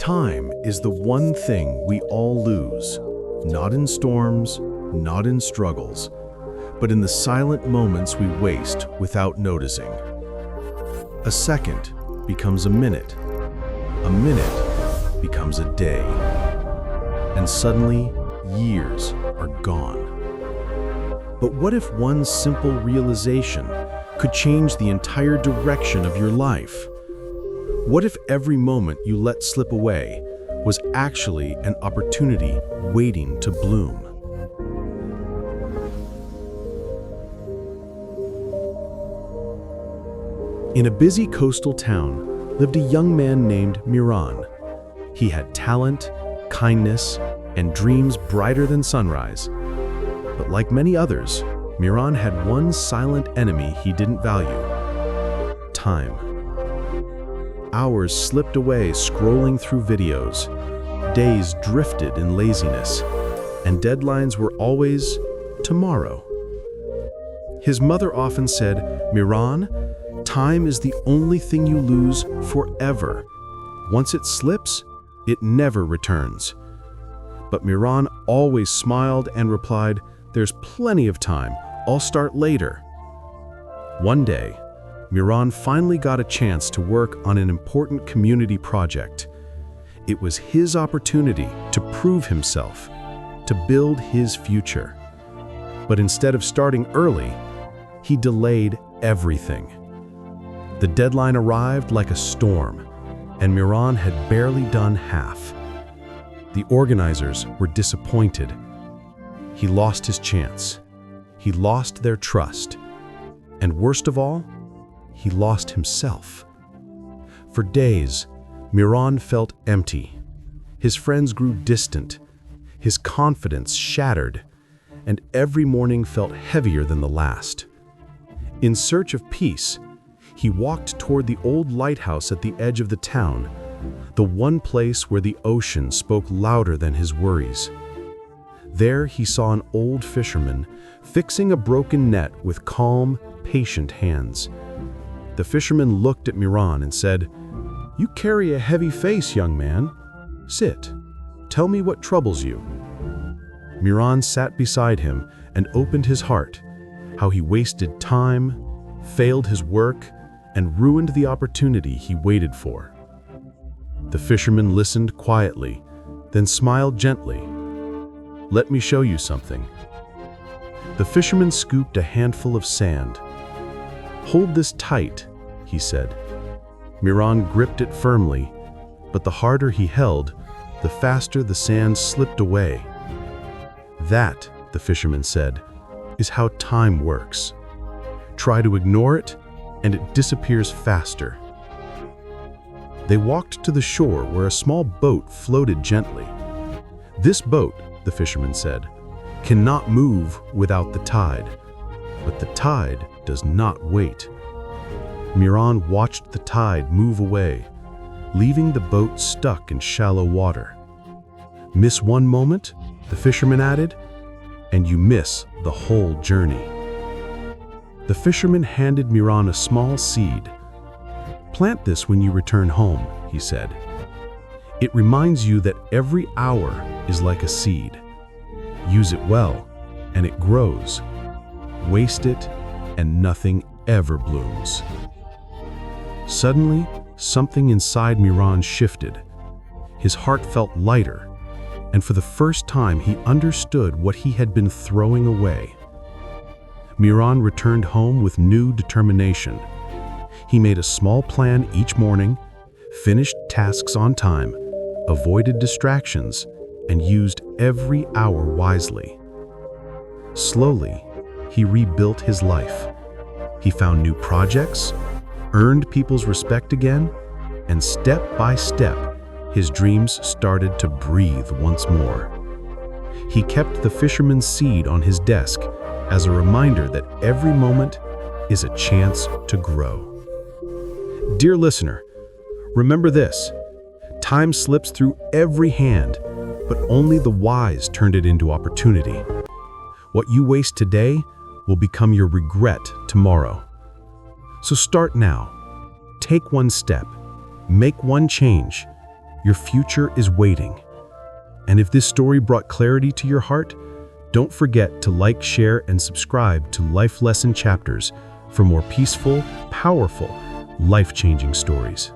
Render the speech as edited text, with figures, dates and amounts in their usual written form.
Time is the one thing we all lose, not in storms, not in struggles, but in the silent moments we waste without noticing. A second becomes a minute becomes a day, and suddenly years are gone. But what if one simple realization could change the entire direction of your life? What if every moment you let slip away was actually an opportunity waiting to bloom? In a busy coastal town lived a young man named Miran. He had talent, kindness, and dreams brighter than sunrise. But like many others, Miran had one silent enemy he didn't value: time. Hours slipped away scrolling through videos, days drifted in laziness, and deadlines were always tomorrow. His mother often said, "Miran, time is the only thing you lose forever. Once it slips, it never returns." But Miran always smiled and replied, "There's plenty of time. I'll start later." One day, Miran finally got a chance to work on an important community project. It was his opportunity to prove himself, to build his future. But instead of starting early, he delayed everything. The deadline arrived like a storm, and Miran had barely done half. The organizers were disappointed. He lost his chance. He lost their trust. And worst of all, he lost himself. For days, Miran felt empty. His friends grew distant. His confidence shattered, and every morning felt heavier than the last. In search of peace, he walked toward the old lighthouse at the edge of the town, the one place where the ocean spoke louder than his worries. There he saw an old fisherman fixing a broken net with calm, patient hands. The fisherman looked at Miran and said, "You carry a heavy face, young man. Sit. Tell me what troubles you." Miran sat beside him and opened his heart, how he wasted time, failed his work, and ruined the opportunity he waited for. The fisherman listened quietly, then smiled gently. "Let me show you something." The fisherman scooped a handful of sand. "Hold this tight," he said. Miran gripped it firmly, but the harder he held, the faster the sand slipped away. "That," the fisherman said, "is how time works. Try to ignore it, and it disappears faster." They walked to the shore where a small boat floated gently. "This boat," the fisherman said, "cannot move without the tide, but the tide does not wait." Miran watched the tide move away, leaving the boat stuck in shallow water. "Miss one moment," the fisherman added, "and you miss the whole journey." The fisherman handed Miran a small seed. "Plant this when you return home," he said. "It reminds you that every hour is like a seed. Use it well, and it grows. Waste it, and nothing ever blooms." Suddenly, something inside Miran shifted. His heart felt lighter, and for the first time he understood what he had been throwing away. Miran returned home with new determination. He made a small plan each morning, finished tasks on time, avoided distractions, and used every hour wisely. Slowly, he rebuilt his life. He found new projects, earned people's respect again, and step by step, his dreams started to breathe once more. He kept the fisherman's seed on his desk as a reminder that every moment is a chance to grow. Dear listener, remember this: time slips through every hand, but only the wise turned it into opportunity. What you waste today will become your regret tomorrow. So start now. Take one step, make one change, Your future is waiting. And if this story brought clarity to your heart, don't forget to like, share, and subscribe to Life Lesson Chapters for more peaceful, powerful, life-changing stories.